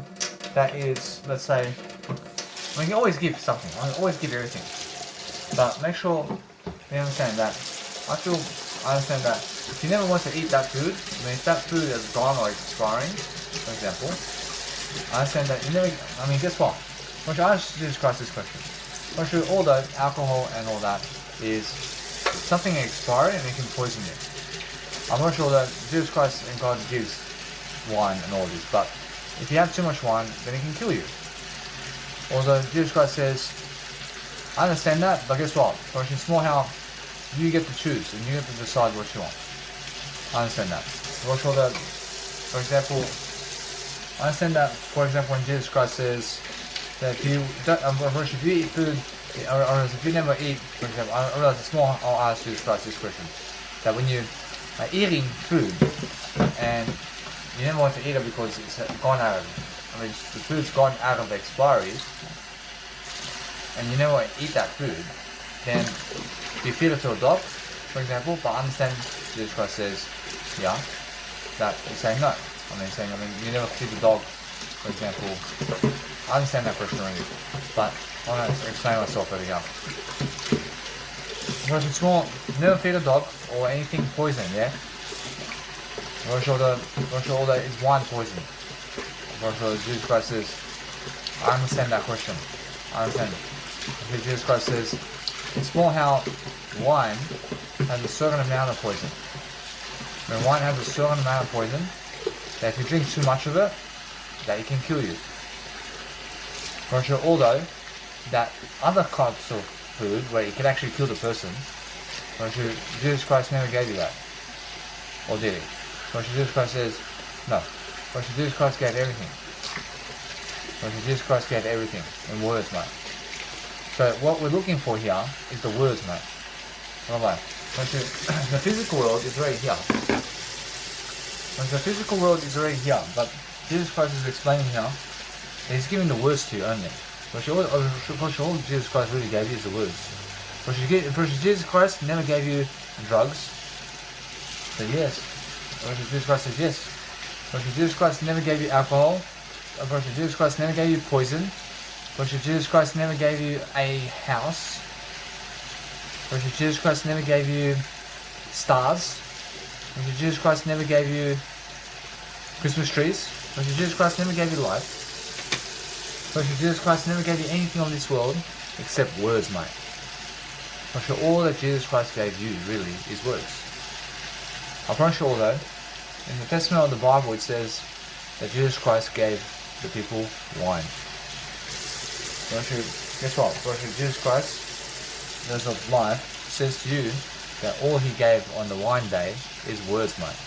[SPEAKER 1] that is, let's say, I mean, you always give something. I always give everything. But make sure you understand that. I understand that if you never want to eat that food, I mean, if that food is gone or expiring, for example, I understand that you never, I mean, guess what? Once you ask Jesus Christ this question, once you all the alcohol and all that is something expired and it can poison you. I'm not sure that Jesus Christ and God gives wine and all this, but if you have too much wine, then it can kill you. Although Jesus Christ says, I understand that, but guess what? For in small how you get to choose and you get to decide what you want. I understand that. I'm not sure that, for example, I understand that, for example, when Jesus Christ says that if you don't, if you eat food, or if you never eat, for example, I realize it's more, I'll ask Jesus Christ this question, that when you are eating food and you never want to eat it because it's gone out of, I mean, the food's gone out of expiry, and you never want to eat that food, then you feed it to a dog, for example, but I understand Jesus Christ says, yeah, that he's saying no. I mean, you never feed the dog, for example. I understand that question already, but I want to explain myself over here. Because it's more, never feed a dog or anything poison, yeah? I'm sure that it's wine poison. I'm sure Jesus Christ says, I understand that question. I understand. Because Jesus Christ says, it's more how wine has a certain amount of poison. When wine has a certain amount of poison, that if you drink too much of it, that it can kill you. For sure, although that other types of food where it can actually kill the person, for sure, Jesus Christ never gave you that. Or did he? For sure, Jesus Christ says, no. For sure, Jesus Christ gave everything. For sure, Jesus Christ gave everything in words, mate. So what we're looking for here is the words, mate. Alright. The physical world is already here. The physical world is already here, but Jesus Christ is explaining here that he's giving the words to you only. Because all Jesus Christ really gave you is the words. Because Jesus Christ never gave you drugs. So yes. Because Jesus Christ says yes. Because Jesus Christ never gave you alcohol. Because Jesus Christ never gave you poison. Because Jesus Christ never gave you a house. Because Jesus Christ never gave you stars. Because Jesus Christ never gave you Christmas trees. Because Jesus Christ never gave you life. But Jesus Christ never gave you anything of this world except words, mate. I'm sure all that Jesus Christ gave you, really, is words. I'm pretty sure, though, in the Testament of the Bible, it says that Jesus Christ gave the people wine. Guess what? Jesus Christ, the of life, says to you that all he gave on the wine day is words, mate.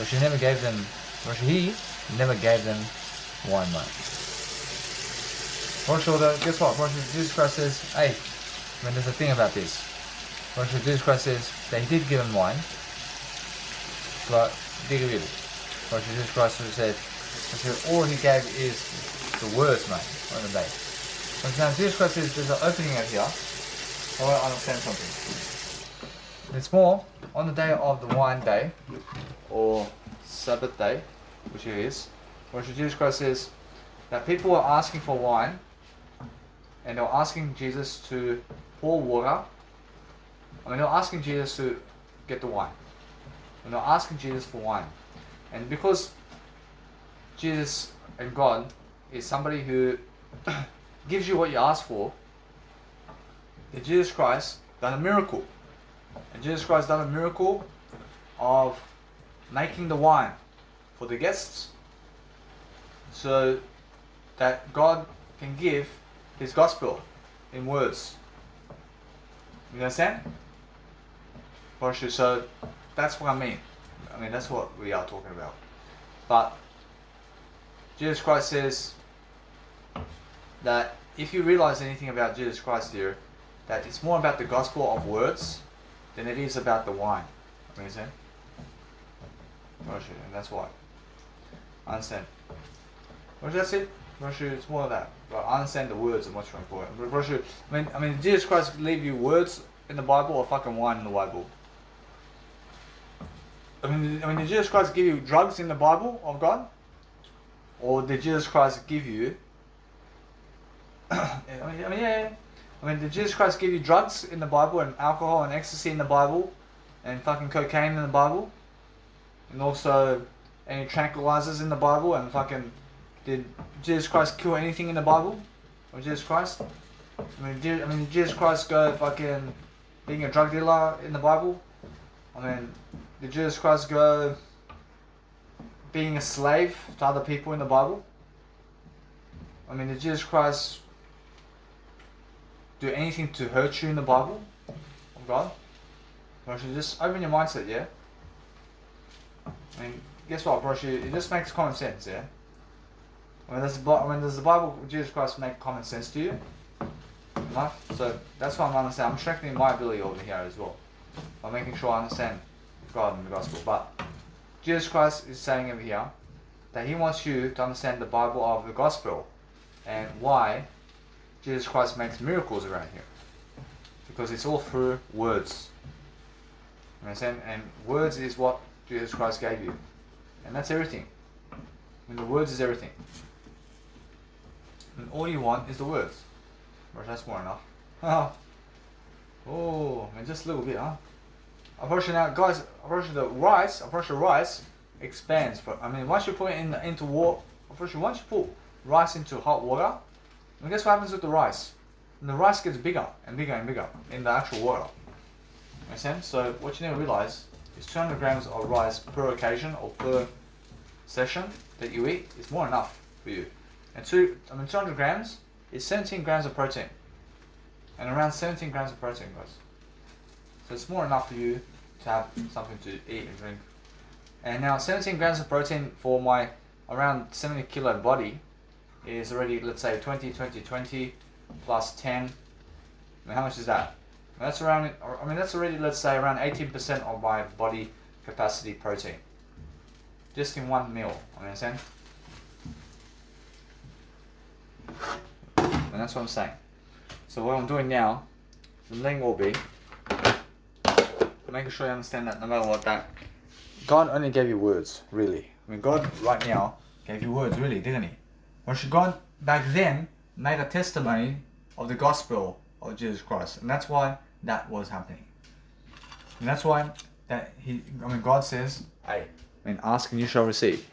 [SPEAKER 1] He never gave them. He never gave them wine, mate. Guess what? Jesus Christ says, hey, there's a thing about this. Jesus Christ says that he did give them wine, but he did give it. Jesus Christ said all he gave is the words, mate, on the day. Now Jesus Christ says there's an opening out here. I want to understand something. It's more on the day of the wine day, or Sabbath day, which it is. Jesus Christ says that people were asking for wine, and they were asking Jesus to pour water. They were asking Jesus to get the wine. And they were asking Jesus for wine. And because Jesus and God is somebody who gives you what you ask for, that Jesus Christ done a miracle. And Jesus Christ done a miracle of making the wine for the guests, so that God can give his gospel in words. You understand? So that's what I mean. That's what we are talking about. But Jesus Christ says that if you realize anything about Jesus Christ here, that it's more about the gospel of words than it is about the wine. You understand? And that's why. I understand. That's it. It's more of that. But I understand the words are much more important. Did Jesus Christ leave you words in the Bible or fucking wine in the Bible? Did Jesus Christ give you drugs in the Bible of God? Or did Jesus Christ give you... did Jesus Christ give you drugs in the Bible and alcohol and ecstasy in the Bible and fucking cocaine in the Bible? And also any tranquilizers in the Bible and fucking... Did Jesus Christ kill anything in the Bible? Or Jesus Christ? Did Jesus Christ go fucking being a drug dealer in the Bible? Did Jesus Christ go being a slave to other people in the Bible? Did Jesus Christ do anything to hurt you in the Bible of God? Or should just open your mindset, yeah? Guess what, bro? It just makes common sense, yeah? Does the Bible, Jesus Christ, make common sense to you? No? So that's what I'm understanding. I'm strengthening my ability over here as well. I'm making sure I understand God and the gospel. But Jesus Christ is saying over here that he wants you to understand the Bible of the gospel and why Jesus Christ makes miracles around here. Because it's all through words. You understand? And words is what Jesus Christ gave you. And that's everything. The words is everything. And all you want is the words. Or that's more enough. Just a little bit, huh? Guys, the rice expands. Once you put it into water, once you put rice into hot water, guess what happens with the rice? And the rice gets bigger and bigger and bigger in the actual water. Understand? So what you need to realize is 200 grams of rice per occasion or per session that you eat is more enough for you. And 200 grams is 17 grams of protein. And around 17 grams of protein, guys. So it's more enough for you to have something to eat and drink. And now 17 grams of protein for my around 70 kilo body is already, let's say, 20 plus 10. How much is that? That's around, that's already, let's say, around 18% of my body capacity protein. Just in one meal, understand? And that's what I'm saying. So what I'm doing now, the thing will be making sure you understand that no matter what, that God only gave you words, really. God right now gave you words, really, didn't he? Or God back then made a testimony of the gospel of Jesus Christ. And that's why that was happening. And that's why that God says, hey, ask and you shall receive.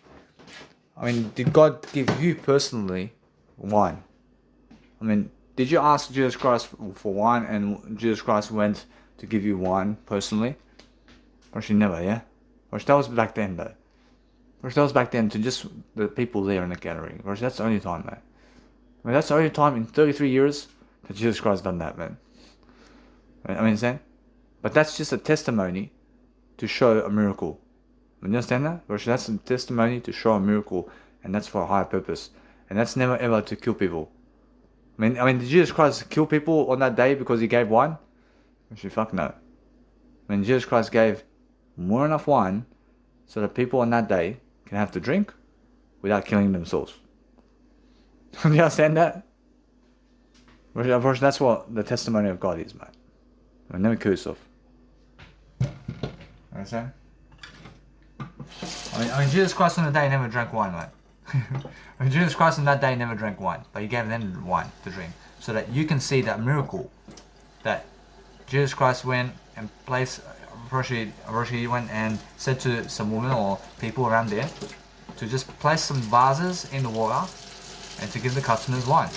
[SPEAKER 1] Did God give you personally wine. I mean, did you ask Jesus Christ for wine and Jesus Christ went to give you wine personally? Actually, never, yeah? Which that was back then, though. Which that was back then to just the people there in the gathering. Which that's the only time, man. I mean, that's the only time in 33 years that Jesus Christ done that, man. I mean, understand? But that's just a testimony to show a miracle. You understand that? Which that's a testimony to show a miracle, and that's for a higher purpose. And that's never ever to kill people. I mean, did Jesus Christ kill people on that day because he gave wine? Actually, fuck no. I mean, Jesus Christ gave more enough wine so that people on that day can have to drink without killing themselves. Do you understand that? Unfortunately, that's what the testimony of God is, mate. I mean, never kill yourself. Understand? I mean, Jesus Christ on the day never drank wine, mate. I mean, Jesus Christ on that day never drank wine, but he gave them wine to drink, so that you can see that miracle that Jesus Christ went and placed. He went and said to some women or people around there to just place some vases in the water and to give the customers wine.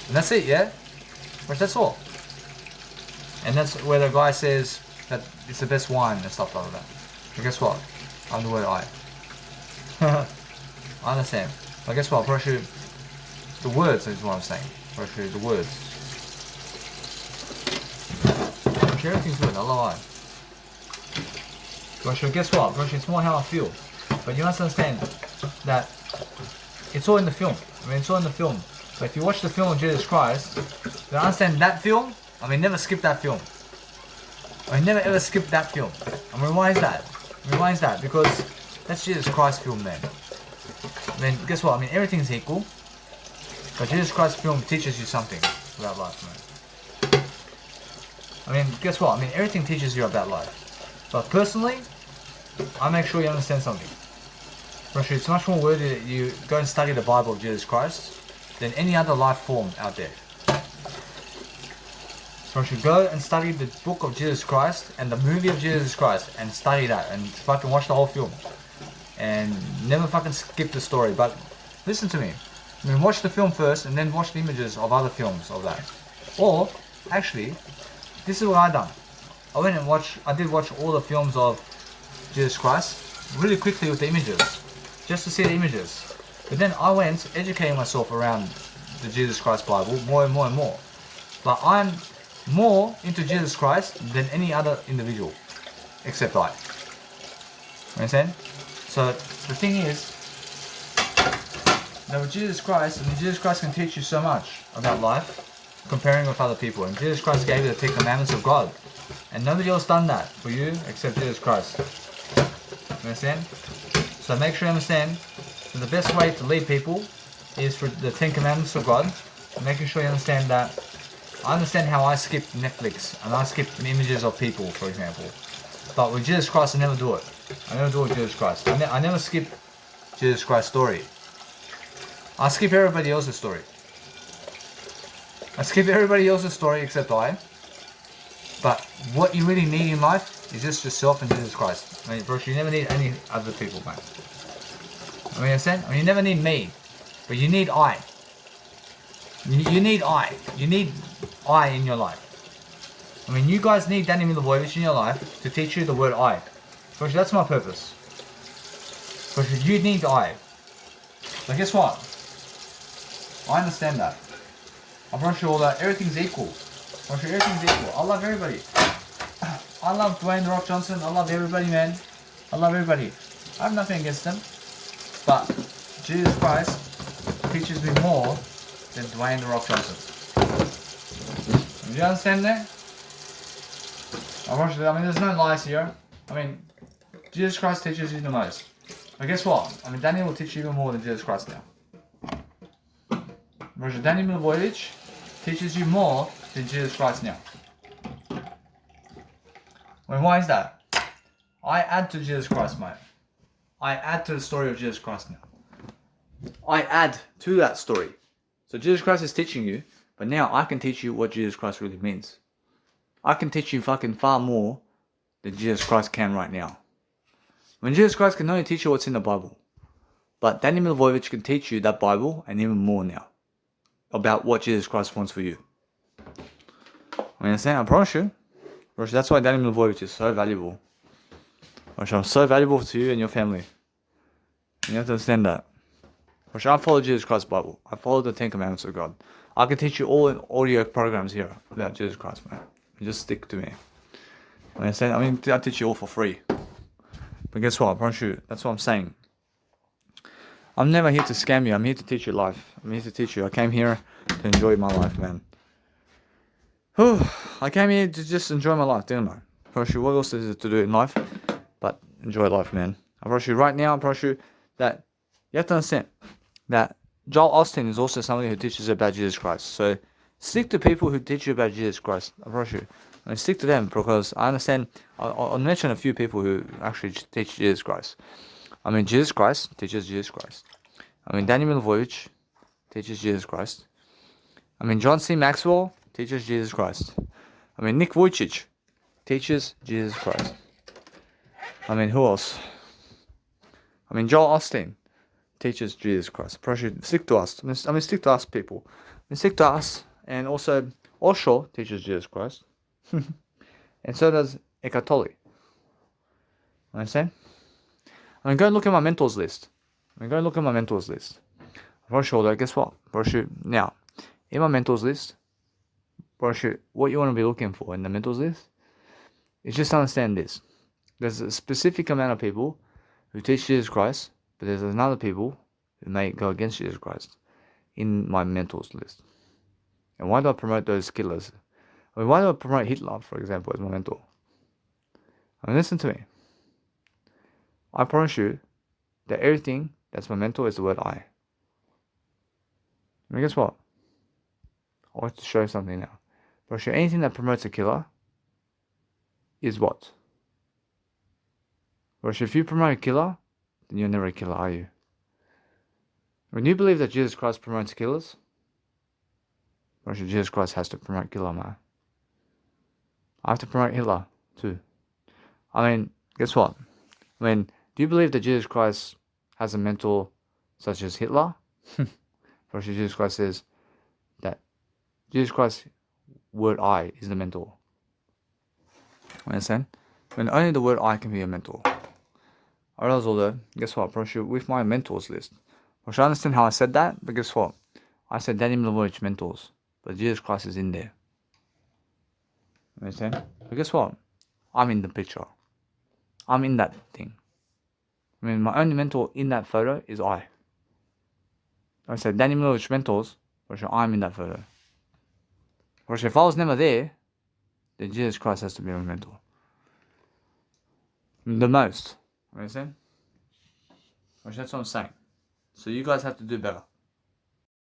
[SPEAKER 1] And that's it, yeah? But that's all. And that's where the guy says that it's the best wine and stuff like that. But guess what? I'm the word I. I understand. But guess what? Probably the words is what I'm saying. Probably the words. Everything's good, I love it. But guess what? Probably it's more how I feel. But you must understand that it's all in the film. I mean, it's all in the film. But if you watch the film of Jesus Christ, you understand that film. I mean, never skip that film. I mean, never ever skip that film. I mean, why is that? I mean, why is that? Because that's Jesus Christ film, man. I mean, guess what? I mean, everything's equal. But Jesus Christ film teaches you something about life, man. I mean, guess what? I mean, everything teaches you about life. But personally, I make sure you understand something. Actually, it's much more worthy that you go and study the Bible of Jesus Christ than any other life form out there. So you should go and study the book of Jesus Christ and the movie of Jesus Christ and study that and fucking watch the whole film. And never fucking skip the story. But listen to me. I mean, watch the film first and then watch the images of other films of that. Or, actually, this is what I done. I did watch all the films of Jesus Christ really quickly with the images. Just to see the images. But then I went educating myself around the Jesus Christ Bible more and more and more. But I'm more into Jesus Christ than any other individual. Except I. Understand? So the thing is, that with Jesus Christ, I mean, Jesus Christ can teach you so much about life, comparing with other people. And Jesus Christ gave you the 10 commandments of God. And nobody else done that for you except Jesus Christ. You understand? So make sure you understand that the best way to lead people is for the 10 commandments of God. And making sure you understand that I understand how I skip Netflix and I skip images of people, for example. But with Jesus Christ, I never do it. I never do it with Jesus Christ. I never skip Jesus Christ's story. I skip everybody else's story. I skip everybody else's story except I. But what you really need in life is just yourself and Jesus Christ. I mean, bro, you never need any other people, man. I mean, understand? I mean, you never need me, but you need I. You need I. You need I in your life. I mean, you guys need Danny Milivojevic in your life to teach you the word I. Because that's my purpose. Because you need I. But guess what? I understand that. I brought you all that. Everything's equal. Everything's equal. I love everybody. I love Dwayne The Rock Johnson. I love everybody, man. I love everybody. I have nothing against them. But Jesus Christ teaches me more than Dwayne The Rock Johnson. Do you understand that? I mean, there's no lies here. I mean, Jesus Christ teaches you the most. But guess what? I mean, Danny will teach you even more than Jesus Christ now. Whereas Danny Milivojevic teaches you more than Jesus Christ now. I mean, why is that? I add to Jesus Christ, mate. I add to the story of Jesus Christ now. I add to that story. So Jesus Christ is teaching you, but now I can teach you what Jesus Christ really means. I can teach you fucking far more than Jesus Christ can right now. When Jesus Christ can only teach you what's in the Bible. But Danny Milivojevic can teach you that Bible and even more now about what Jesus Christ wants for you. I understand? I promise you. That's why Danny Milivojevic is so valuable. I'm so valuable to you and your family. You have to understand that. I follow Jesus Christ's Bible. I follow the 10 Commandments of God. I can teach you all in audio programs here about Jesus Christ, man. You just stick to me. You understand? I mean, I teach you all for free. But guess what? I promise you, that's what I'm saying. I'm never here to scam you. I'm here to teach you life. I'm here to teach you. I came here to enjoy my life, man. Whew. I came here to just enjoy my life, didn't I? I promise you, what else is it to do in life? But enjoy life, man. I promise you right now, I promise you that you have to understand that Joel Osteen is also somebody who teaches about Jesus Christ. So stick to people who teach you about Jesus Christ. I promise you. I mean, stick to them because I understand. I'll mention a few people who actually teach Jesus Christ. I mean, Jesus Christ teaches Jesus Christ. I mean, Danny Milivojevic teaches Jesus Christ. I mean, John C. Maxwell teaches Jesus Christ. I mean, Nick Vujicic teaches Jesus Christ. I mean, who else? I mean, Joel Osteen teaches Jesus Christ. Probably stick to us. I mean, stick to us, people. I mean, stick to us. And also, Osho teaches Jesus Christ. And so does Eckhart Tolle. Understand? I mean, go and look at my mentors list. For sure, though, guess what? Now, in my mentors list, what you want to be looking for in the mentors list is just understand this. There's a specific amount of people who teach Jesus Christ, but there's another people who may go against Jesus Christ in my mentors list. And why do I promote those killers? I mean, why do I promote Hitler, for example, as my mentor? I mean, listen to me. I promise you that everything that's my mentor is the word I. I mean, guess what? I want to show you something now. But anything that promotes a killer is what? But if you promote a killer, then you're never a killer, are you? When you believe that Jesus Christ promotes killers, Jesus Christ has to promote killer, man. I have to promote Hitler too. I mean, guess what? I mean, do you believe that Jesus Christ has a mentor such as Hitler? Jesus Christ says that Jesus Christ's word I is the mentor. Understand? When only the word I can be a mentor. Alright, although, guess what? With my mentors list. I should understand how I said that, but guess what? I said Danny Milivojevic mentors, but Jesus Christ is in there. Understand? But guess what? I'm in the picture. I'm in that thing. I mean, my only mentor in that photo is I. I said Danny Milivojevic mentors, but I'm in that photo. But if I was never there, then Jesus Christ has to be my mentor. The most. Understand? That's what I'm saying. So you guys have to do better.